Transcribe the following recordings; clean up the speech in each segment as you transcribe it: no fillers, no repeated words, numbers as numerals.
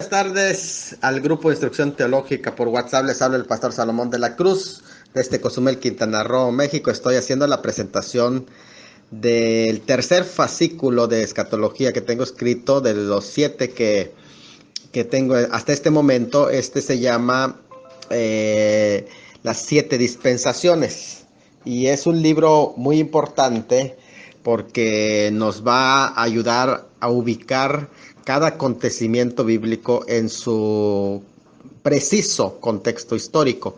Buenas tardes al grupo de instrucción teológica por WhatsApp. Les habla el pastor Salomón de la Cruz desde Cozumel, Quintana Roo, México. Estoy haciendo la presentación del tercer fascículo de escatología que tengo escrito, de los 7 que tengo hasta este momento. Este se llama Las 7 dispensaciones y es un libro muy importante porque nos va a ayudar a ubicar cada acontecimiento bíblico en su preciso contexto histórico.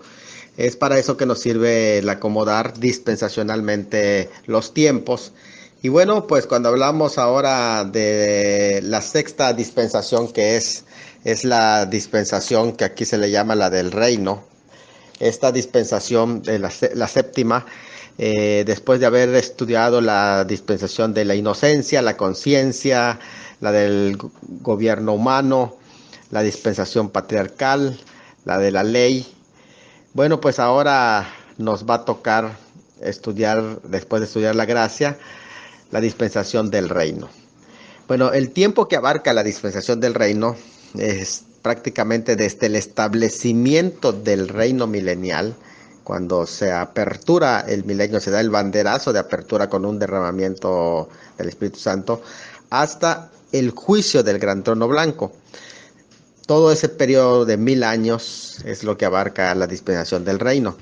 Es para eso que nos sirve el acomodar dispensacionalmente los tiempos. Y bueno, pues cuando hablamos ahora de la sexta dispensación, que es la dispensación que aquí se le llama la del reino, esta dispensación de la séptima, después de haber estudiado la dispensación de la inocencia, la conciencia, la del gobierno humano, la dispensación patriarcal, la de la ley. Bueno, pues ahora nos va a tocar estudiar, después de estudiar la gracia, la dispensación del reino. Bueno, el tiempo que abarca la dispensación del reino es prácticamente desde el establecimiento del reino milenial, cuando se apertura el milenio, se da el banderazo de apertura con un derramamiento del Espíritu Santo, hasta el juicio del gran trono blanco. Todo ese periodo de 1000 años es lo que abarca la dispensación del reino.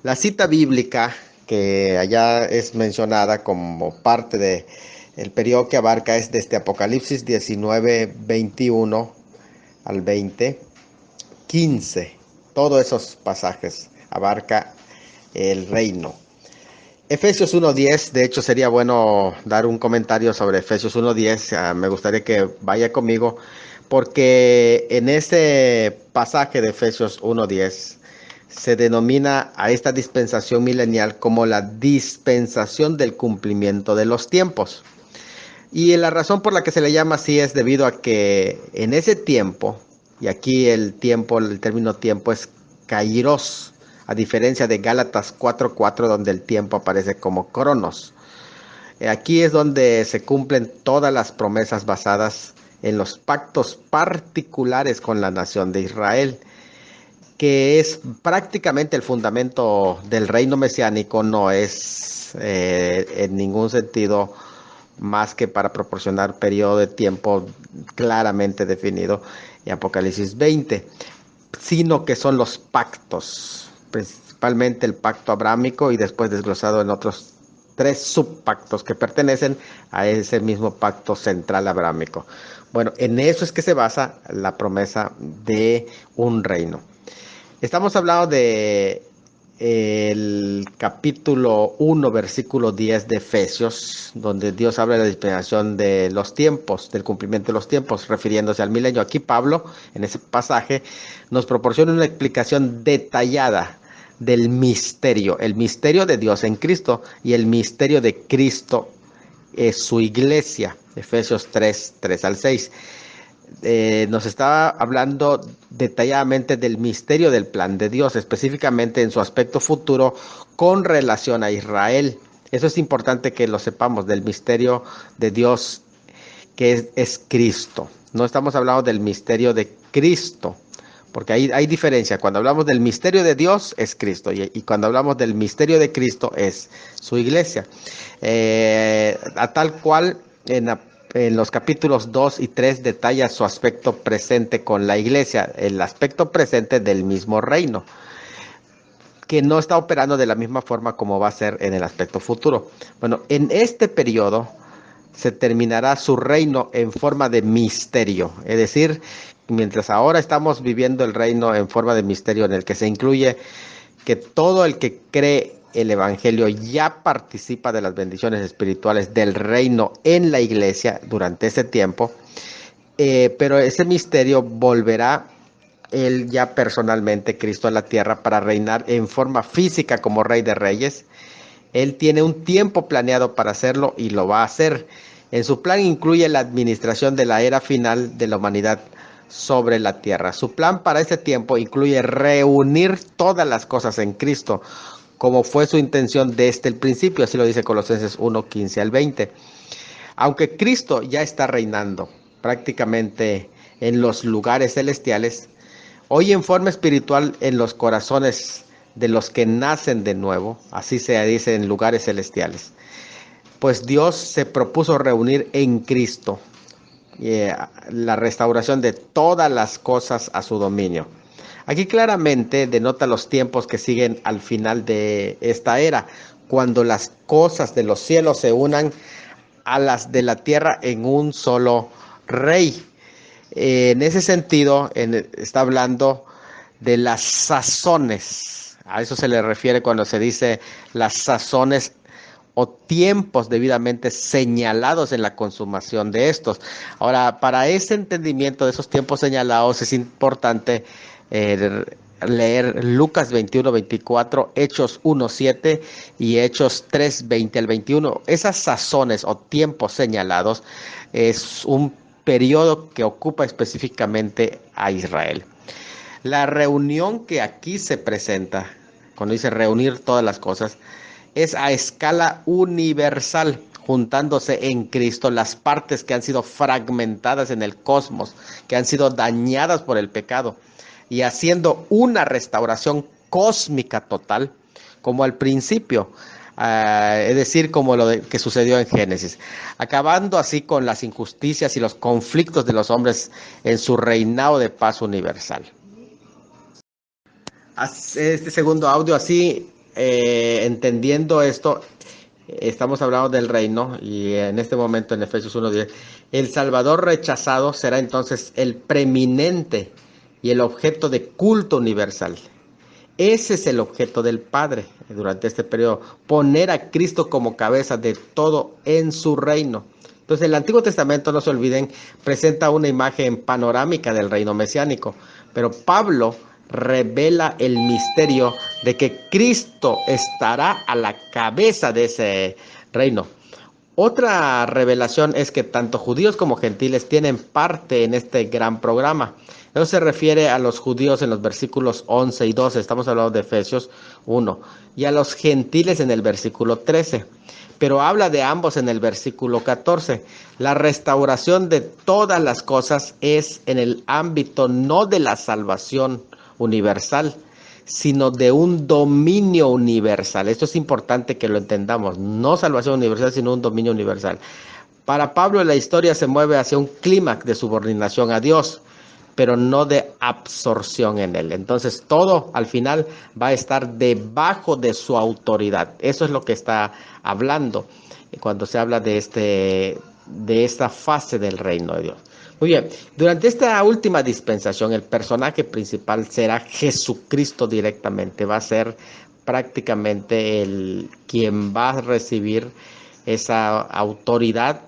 La cita bíblica que allá es mencionada como parte de el periodo que abarca es desde Apocalipsis 19, 21 al 20, 15. Todos esos pasajes abarca el reino. Efesios 1.10, de hecho sería bueno dar un comentario sobre Efesios 1.10, me gustaría que vaya conmigo, porque en ese pasaje de Efesios 1.10 se denomina a esta dispensación milenial como la dispensación del cumplimiento de los tiempos. Y la razón por la que se le llama así es debido a que en ese tiempo, y aquí el término tiempo es kairos, a diferencia de Gálatas 4.4, donde el tiempo aparece como cronos. Aquí es donde se cumplen todas las promesas basadas en los pactos particulares con la nación de Israel, que es prácticamente el fundamento del reino mesiánico. No es en ningún sentido más que para proporcionar periodo de tiempo claramente definido en Apocalipsis 20, sino que son los pactos, principalmente el pacto abrámico y después desglosado en otros 3 subpactos que pertenecen a ese mismo pacto central abrámico. Bueno, en eso es que se basa la promesa de un reino. Estamos hablando de el capítulo 1, versículo 10 de Efesios, donde Dios habla de la dispensación de los tiempos, del cumplimiento de los tiempos, refiriéndose al milenio. Aquí Pablo, en ese pasaje, nos proporciona una explicación detallada del misterio, el misterio de Dios en Cristo y el misterio de Cristo es su iglesia. Efesios 3, 3 al 6. Nos estaba hablando detalladamente del misterio del plan de Dios, específicamente en su aspecto futuro con relación a Israel. Eso es importante que lo sepamos, del misterio de Dios que es Cristo. No estamos hablando del misterio de Cristo, porque ahí hay diferencia. Cuando hablamos del misterio de Dios es Cristo, y cuando hablamos del misterio de Cristo es su iglesia. A tal cual en los capítulos 2 y 3 detalla su aspecto presente con la iglesia, el aspecto presente del mismo reino, que no está operando de la misma forma como va a ser en el aspecto futuro. Bueno, en este periodo se terminará su reino en forma de misterio, es decir, mientras ahora estamos viviendo el reino en forma de misterio, en el que se incluye que todo el que cree el evangelio ya participa de las bendiciones espirituales del reino en la iglesia durante ese tiempo, pero ese misterio volverá él ya personalmente, Cristo, a la tierra para reinar en forma física como Rey de Reyes. Él tiene un tiempo planeado para hacerlo y lo va a hacer. En su plan incluye la administración de la era final de la humanidad sobre la tierra. Su plan para ese tiempo incluye reunir todas las cosas en Cristo, como fue su intención desde el principio, así lo dice Colosenses 1, 15 al 20. Aunque Cristo ya está reinando prácticamente en los lugares celestiales, hoy en forma espiritual en los corazones de los que nacen de nuevo, así se dice en lugares celestiales. Pues Dios se propuso reunir en Cristo la restauración de todas las cosas a su dominio. Aquí claramente denota los tiempos que siguen al final de esta era, cuando las cosas de los cielos se unan a las de la tierra en un solo rey. En ese sentido, está hablando de las sazones. A eso se le refiere cuando se dice las sazones o tiempos debidamente señalados en la consumación de estos. Ahora, para ese entendimiento de esos tiempos señalados es importante leer Lucas 21-24, Hechos 1-7 y Hechos 3-20-21. Esas sazones o tiempos señalados es un periodo que ocupa específicamente a Israel. La reunión que aquí se presenta, cuando dice reunir todas las cosas, es a escala universal, juntándose en Cristo las partes que han sido fragmentadas en el cosmos, que han sido dañadas por el pecado, y haciendo una restauración cósmica total, como al principio, es decir, como que sucedió en Génesis, acabando así con las injusticias y los conflictos de los hombres en su reinado de paz universal. Este segundo audio, así, entendiendo esto, estamos hablando del reino, y en este momento en Efesios 1:10, el Salvador rechazado será entonces el preeminente y el objeto de culto universal. Ese es el objeto del Padre durante este periodo, poner a Cristo como cabeza de todo en su reino. Entonces el Antiguo Testamento, no se olviden, presenta una imagen panorámica del reino mesiánico, pero Pablo revela el misterio de que Cristo estará a la cabeza de ese reino. Otra revelación es que tanto judíos como gentiles tienen parte en este gran programa. Eso se refiere a los judíos en los versículos 11 y 12, estamos hablando de Efesios 1, y a los gentiles en el versículo 13, pero habla de ambos en el versículo 14. La restauración de todas las cosas es en el ámbito no de la salvación universal, sino de un dominio universal. Esto es importante que lo entendamos, no salvación universal, sino un dominio universal. Para Pablo la historia se mueve hacia un clímax de subordinación a Dios, pero no de absorción en él. Entonces todo al final va a estar debajo de su autoridad. Eso es lo que está hablando cuando se habla de esta fase del reino de Dios. Muy bien, durante esta última dispensación el personaje principal será Jesucristo directamente. Va a ser prácticamente quien va a recibir esa autoridad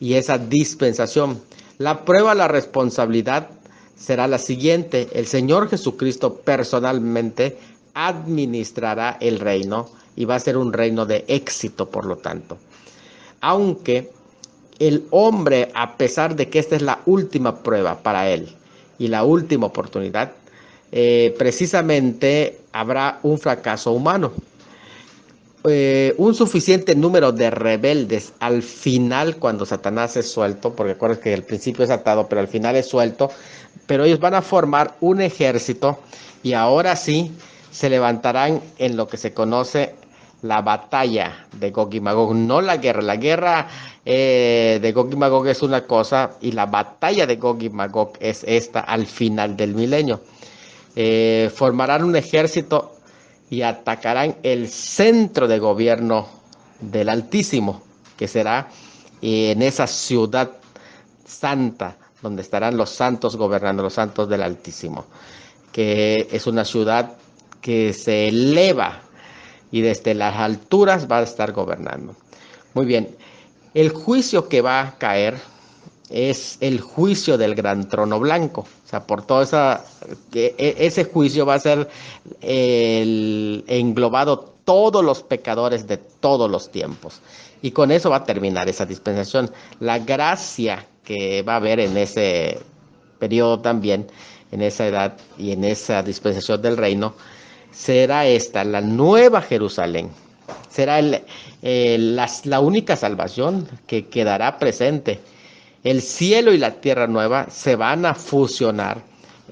y esa dispensación. La prueba, la responsabilidad será la siguiente: el Señor Jesucristo personalmente administrará el reino y va a ser un reino de éxito, por lo tanto. Aunque el hombre, a pesar de que esta es la última prueba para él y la última oportunidad, precisamente habrá un fracaso humano. Un suficiente número de rebeldes al final, cuando Satanás es suelto, porque recuerden que al principio es atado, pero al final es suelto, pero ellos van a formar un ejército y ahora sí se levantarán en lo que se conoce la batalla de Gog y Magog, no la guerra de Gog y Magog es una cosa y la batalla de Gog y Magog es esta al final del milenio. Formarán un ejército y atacarán el centro de gobierno del Altísimo, que será en esa ciudad santa, donde estarán los santos gobernando, los santos del Altísimo, que es una ciudad que se eleva y desde las alturas va a estar gobernando. Muy bien, el juicio que va a caer es el juicio del gran trono blanco. O sea, por todo ese juicio va a ser englobado todos los pecadores de todos los tiempos. Y con eso va a terminar esa dispensación. La gracia que va a haber en ese periodo también, en esa edad y en esa dispensación del reino, será esta, la nueva Jerusalén. Será la única salvación que quedará presente El cielo y la tierra nueva se van a fusionar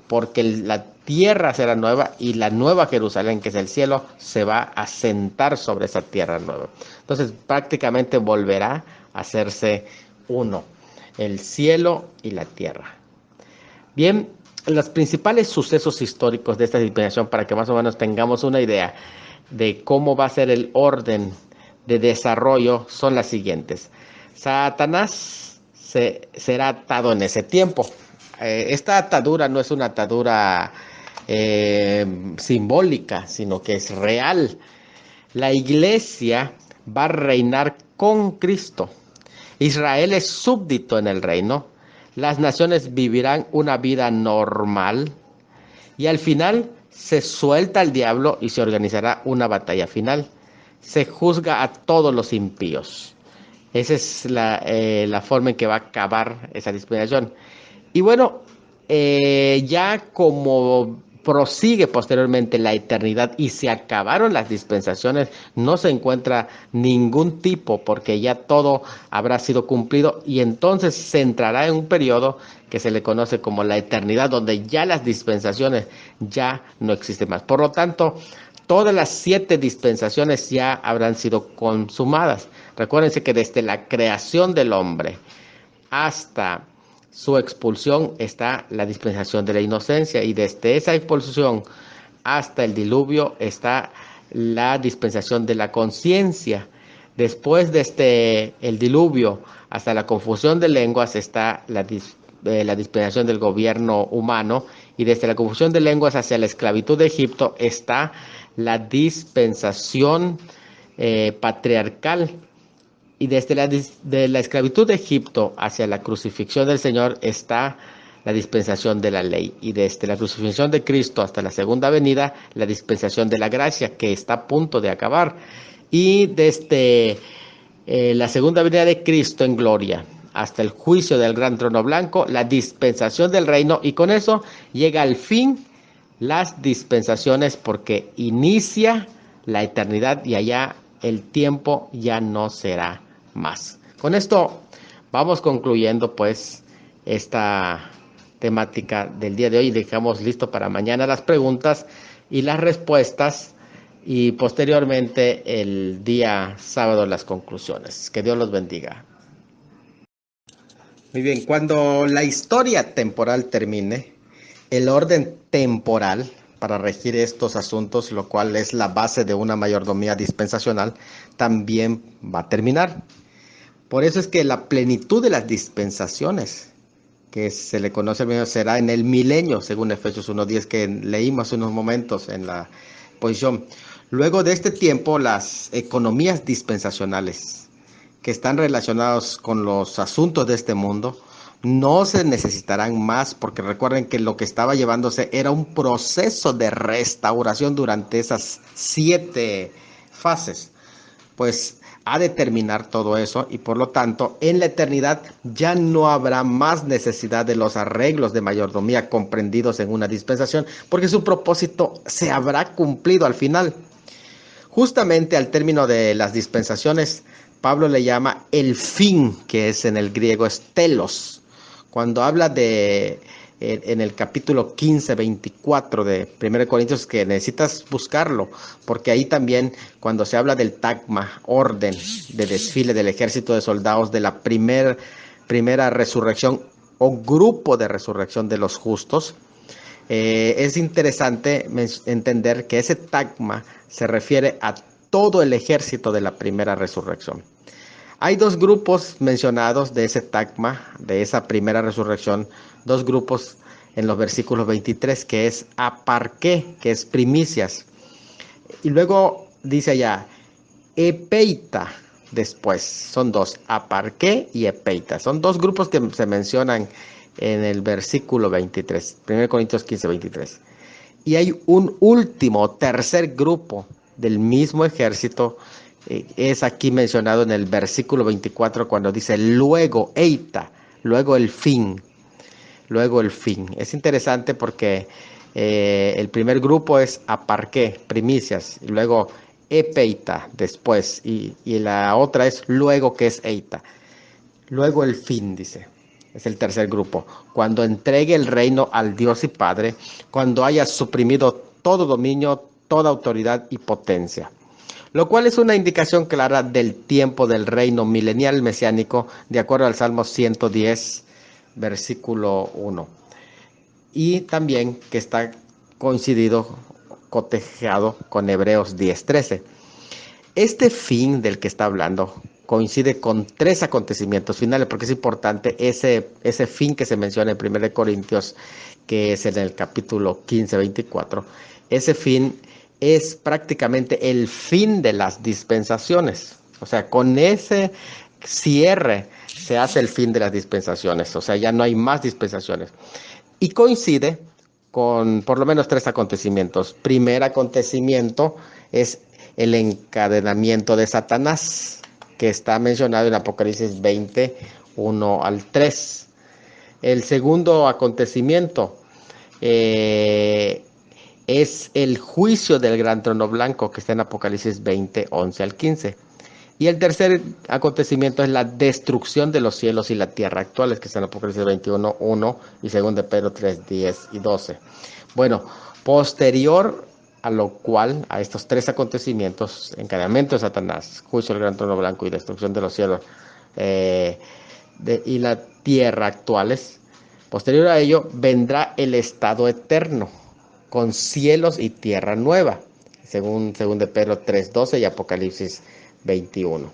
porque la tierra será nueva y la nueva Jerusalén, que es el cielo, se va a sentar sobre esa tierra nueva. Entonces prácticamente volverá a hacerse uno, el cielo y la tierra. Bien, los principales sucesos históricos de esta dispensación, para que más o menos tengamos una idea de cómo va a ser el orden de desarrollo, son las siguientes. Satanás será atado en ese tiempo. Esta atadura no es una atadura simbólica, sino que es real. La iglesia va a reinar con Cristo. Israel es súbdito en el reino. Las naciones vivirán una vida normal. Y al final se suelta al diablo y se organizará una batalla final. Se juzga a todos los impíos. Esa es la forma en que va a acabar esa dispensación. Y bueno, ya como prosigue posteriormente la eternidad y se acabaron las dispensaciones, no se encuentra ningún tipo porque ya todo habrá sido cumplido y entonces se entrará en un periodo que se le conoce como la eternidad, donde ya las dispensaciones ya no existen más. Por lo tanto, todas las 7 dispensaciones ya habrán sido consumadas. Recuérdense que desde la creación del hombre hasta su expulsión está la dispensación de la inocencia y desde esa expulsión hasta el diluvio está la dispensación de la conciencia. Después de el diluvio hasta la confusión de lenguas está la dispensación del gobierno humano y desde la confusión de lenguas hacia la esclavitud de Egipto está la dispensación patriarcal. Y desde la esclavitud de Egipto hacia la crucifixión del Señor está la dispensación de la ley. Y desde la crucifixión de Cristo hasta la segunda venida, la dispensación de la gracia, que está a punto de acabar. Y desde la segunda venida de Cristo en gloria hasta el juicio del gran trono blanco, la dispensación del reino. Y con eso llega al fin las dispensaciones porque inicia la eternidad y allá el tiempo ya no será más. Con esto vamos concluyendo pues esta temática del día de hoy. Dejamos listo para mañana las preguntas y las respuestas y posteriormente el día sábado las conclusiones. Que Dios los bendiga. Muy bien, cuando la historia temporal termine, el orden temporal para regir estos asuntos, lo cual es la base de una mayordomía dispensacional, también va a terminar. Por eso es que la plenitud de las dispensaciones, que se le conoce será en el milenio, según Efesios 1:10, que leímos hace unos momentos en la posición. Luego de este tiempo, las economías dispensacionales, que están relacionados con los asuntos de este mundo, no se necesitarán más, porque recuerden que lo que estaba llevándose era un proceso de restauración durante esas 7 fases. Pues ha de terminar todo eso y por lo tanto en la eternidad ya no habrá más necesidad de los arreglos de mayordomía comprendidos en una dispensación, porque su propósito se habrá cumplido al final. Justamente al término de las dispensaciones, Pablo le llama el fin, que es en el griego es telos. Cuando habla en el capítulo 15, 24 de 1 Corintios, que necesitas buscarlo, porque ahí también cuando se habla del tagma, orden de desfile del ejército de soldados de la primera resurrección o grupo de resurrección de los justos, es interesante entender que ese tagma se refiere a todo el ejército de la primera resurrección. Hay 2 grupos mencionados de ese tagma, de esa primera resurrección, 2 grupos en los versículos 23, que es aparqué, que es primicias. Y luego dice allá, epeita, después, son 2, aparqué y epeita. Son 2 grupos que se mencionan en el versículo 23, 1 Corintios 15, 23. Y hay un último, tercer grupo del mismo ejército, es aquí mencionado en el versículo 24 cuando dice luego eita, luego el fin, luego el fin. Es interesante porque el primer grupo es aparqué, primicias, y luego epeita después, y la otra es luego, que es eita, luego el fin, dice. es el tercer grupo, cuando entregue el reino al Dios y Padre, cuando haya suprimido todo dominio, toda autoridad y potencia. Lo cual es una indicación clara del tiempo del reino milenial mesiánico, de acuerdo al Salmo 110, versículo 1. Y también que está coincidido, cotejado con Hebreos 10:13. Este fin del que está hablando coincide con tres acontecimientos finales, porque es importante ese fin que se menciona en 1 Corintios, que es en el capítulo 15-24. Ese fin es prácticamente el fin de las dispensaciones. O sea, con ese cierre se hace el fin de las dispensaciones. O sea, ya no hay más dispensaciones. Y coincide con por lo menos tres acontecimientos. Primer acontecimiento es el encadenamiento de Satanás, que está mencionado en Apocalipsis 20, 1 al 3. El segundo acontecimiento es el juicio del gran trono blanco, que está en Apocalipsis 20, 11 al 15. Y el tercer acontecimiento es la destrucción de los cielos y la tierra actuales, que está en Apocalipsis 21, 1 y 2 de Pedro 3, 10 y 12. Bueno, posterior a lo cual, a estos tres acontecimientos, encadenamiento de Satanás, juicio del gran trono blanco y destrucción de los cielos y la tierra actuales, posterior a ello vendrá el estado eterno, con cielos y tierra nueva, según de Pedro 3:12 y Apocalipsis 21.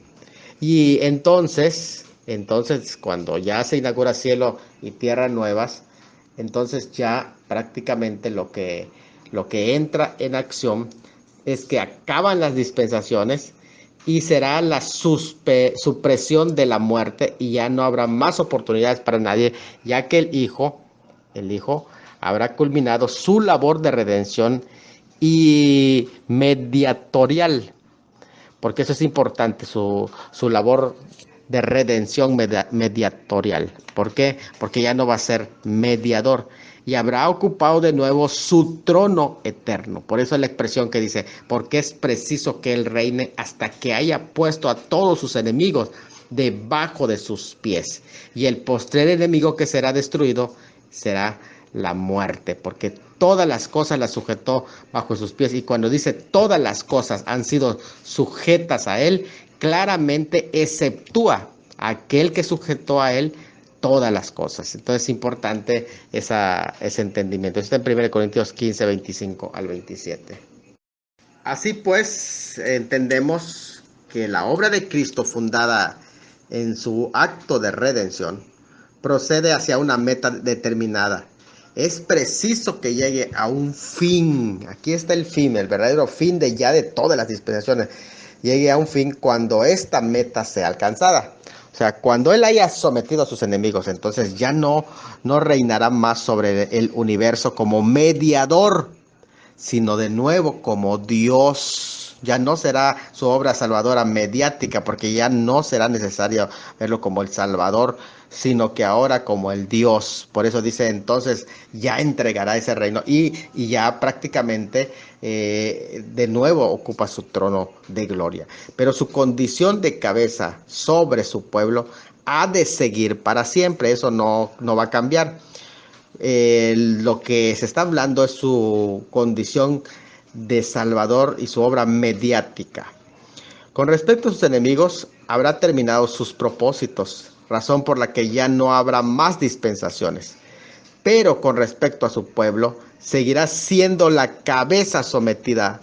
Y entonces, cuando ya se inaugura cielo y tierra nuevas, entonces ya prácticamente lo que entra en acción es que acaban las dispensaciones y será la supresión de la muerte, y ya no habrá más oportunidades para nadie, ya que el Hijo habrá culminado su labor de redención y mediatorial, porque eso es importante, su labor de redención mediatorial. ¿Por qué? Porque ya no va a ser mediador y habrá ocupado de nuevo su trono eterno. Por eso es la expresión que dice, porque es preciso que Él reine hasta que haya puesto a todos sus enemigos debajo de sus pies. Y el postrer enemigo que será destruido será la muerte, porque todas las cosas las sujetó bajo sus pies. Y cuando dice todas las cosas han sido sujetas a Él, claramente exceptúa a aquel que sujetó a Él todas las cosas. Entonces es importante ese entendimiento. Esto está en 1 Corintios 15, 25 al 27. Así pues, entendemos que la obra de Cristo, fundada en su acto de redención, procede hacia una meta determinada. Es preciso que llegue a un fin. Aquí está el fin, el verdadero fin de todas las dispensaciones. Llegue a un fin cuando esta meta sea alcanzada. O sea, cuando Él haya sometido a sus enemigos, entonces ya no reinará más sobre el universo como mediador, sino de nuevo como Dios. Ya no será su obra salvadora mediática, porque ya no será necesario verlo como el Salvador, sino que ahora como el Dios. Por eso dice, entonces ya entregará ese reino y ya prácticamente de nuevo ocupa su trono de gloria. Pero su condición de cabeza sobre su pueblo ha de seguir para siempre. Eso no va a cambiar. Lo que se está hablando es su condición de Salvador y su obra mediática. Con respecto a sus enemigos, habrá terminado sus propósitos, razón por la que ya no habrá más dispensaciones. Pero con respecto a su pueblo, seguirá siendo la cabeza sometida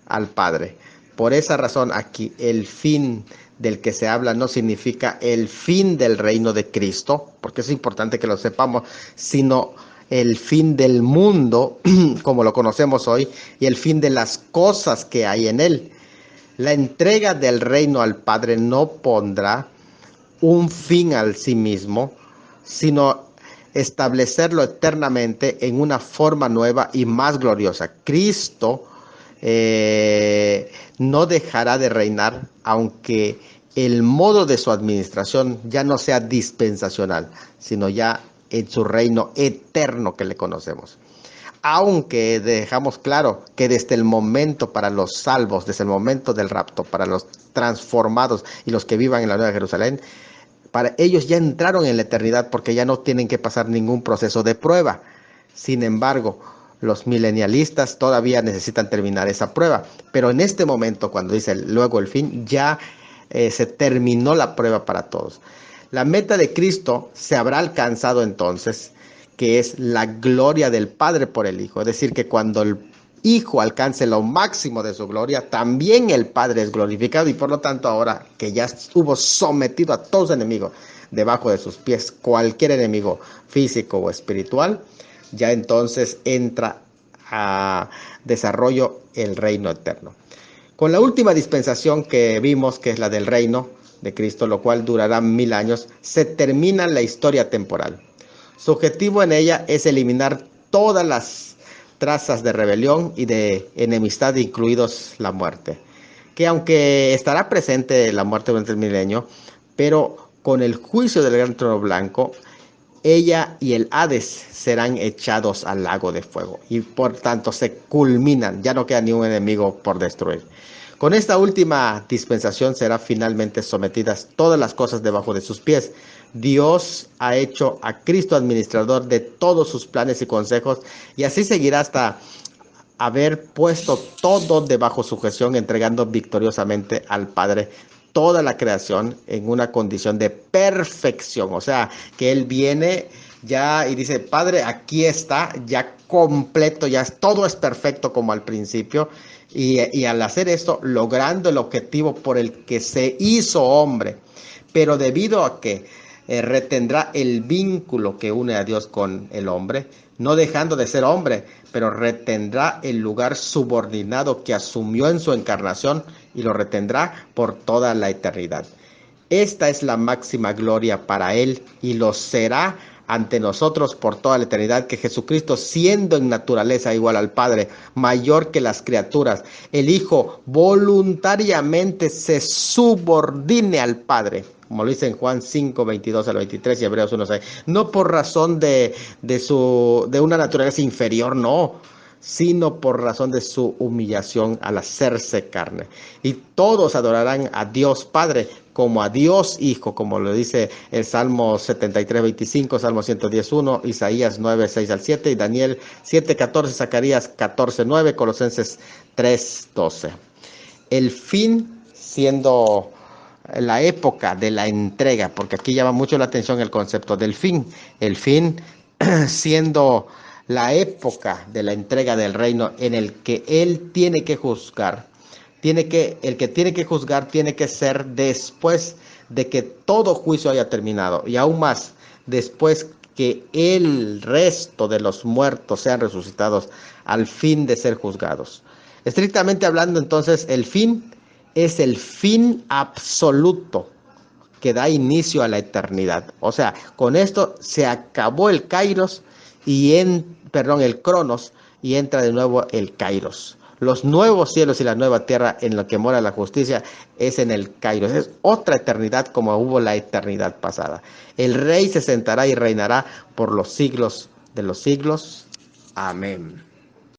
al Padre. Por esa razón aquí el fin del que se habla no significa el fin del reino de Cristo, porque es importante que lo sepamos, sino el fin del mundo como lo conocemos hoy y el fin de las cosas que hay en él. La entrega del reino al Padre no pondrá un fin al sí mismo, sino establecerlo eternamente en una forma nueva y más gloriosa. Cristo no dejará de reinar, aunque el modo de su administración ya no sea dispensacional, sino ya en su reino eterno que le conocemos. Aunque dejamos claro que desde el momento para los salvos, desde el momento del rapto, para los transformados y los que vivan en la Nueva Jerusalén, Para ellos ya entraron en la eternidad porque ya no tienen que pasar ningún proceso de prueba. Sin embargo, los milenialistas todavía necesitan terminar esa prueba. Pero en este momento, cuando dice luego el fin, ya se terminó la prueba para todos. La meta de Cristo se habrá alcanzado entonces, que es la gloria del Padre por el Hijo. Es decir, que cuando el Hijo alcance lo máximo de su gloria, también el Padre es glorificado, y por lo tanto ahora que ya hubo sometido a todos los enemigos debajo de sus pies, cualquier enemigo físico o espiritual, ya entonces entra a desarrollo el reino eterno. Con la última dispensación que vimos, que es la del reino de Cristo, lo cual durará 1000 años, se termina la historia temporal. Su objetivo en ella es eliminar todas las trazas de rebelión y de enemistad, incluidos la muerte, que aunque estará presente la muerte durante el milenio, pero con el juicio del gran trono blanco, ella y el Hades serán echados al lago de fuego y por tanto se culminan, ya no queda ni un enemigo por destruir. Con esta última dispensación serán finalmente sometidas todas las cosas debajo de sus pies. Dios ha hecho a Cristo administrador de todos sus planes y consejos, y así seguirá hasta haber puesto todo debajo sujeción, entregando victoriosamente al Padre toda la creación en una condición de perfección. O sea, que Él viene ya y dice, Padre, aquí está, ya completo, ya todo es perfecto como al principio. Y al hacer esto, logrando el objetivo por el que se hizo hombre, pero debido a que retendrá el vínculo que une a Dios con el hombre, no dejando de ser hombre, pero retendrá el lugar subordinado que asumió en su encarnación y lo retendrá por toda la eternidad. Esta es la máxima gloria para Él y lo será ante nosotros por toda la eternidad, que Jesucristo, siendo en naturaleza igual al Padre, mayor que las criaturas, el Hijo voluntariamente se subordine al Padre, como lo dice en Juan 5, 22 al 23 y Hebreos 1, 6, no por razón de una naturaleza inferior, no, sino por razón de su humillación al hacerse carne. Y todos adorarán a Dios Padre como a Dios Hijo, como lo dice el Salmo 73, 25, Salmo 110, 1, Isaías 9, 6 al 7, y Daniel 7, 14, Zacarías 14, 9, Colosenses 3, 12. El fin siendo la época de la entrega, porque aquí llama mucho la atención el concepto del fin. El fin siendo la época de la entrega del reino en el que Él tiene que juzgar. El que tiene que juzgar tiene que ser después de que todo juicio haya terminado, y aún más después que el resto de los muertos sean resucitados al fin de ser juzgados. Estrictamente hablando, entonces, el fin es el fin absoluto que da inicio a la eternidad. O sea, con esto se acabó el Kairos el Cronos, y entra de nuevo el Kairos. Los nuevos cielos y la nueva tierra en lo que mora la justicia es en el Kairos. Es otra eternidad como hubo la eternidad pasada. El Rey se sentará y reinará por los siglos de los siglos. Amén.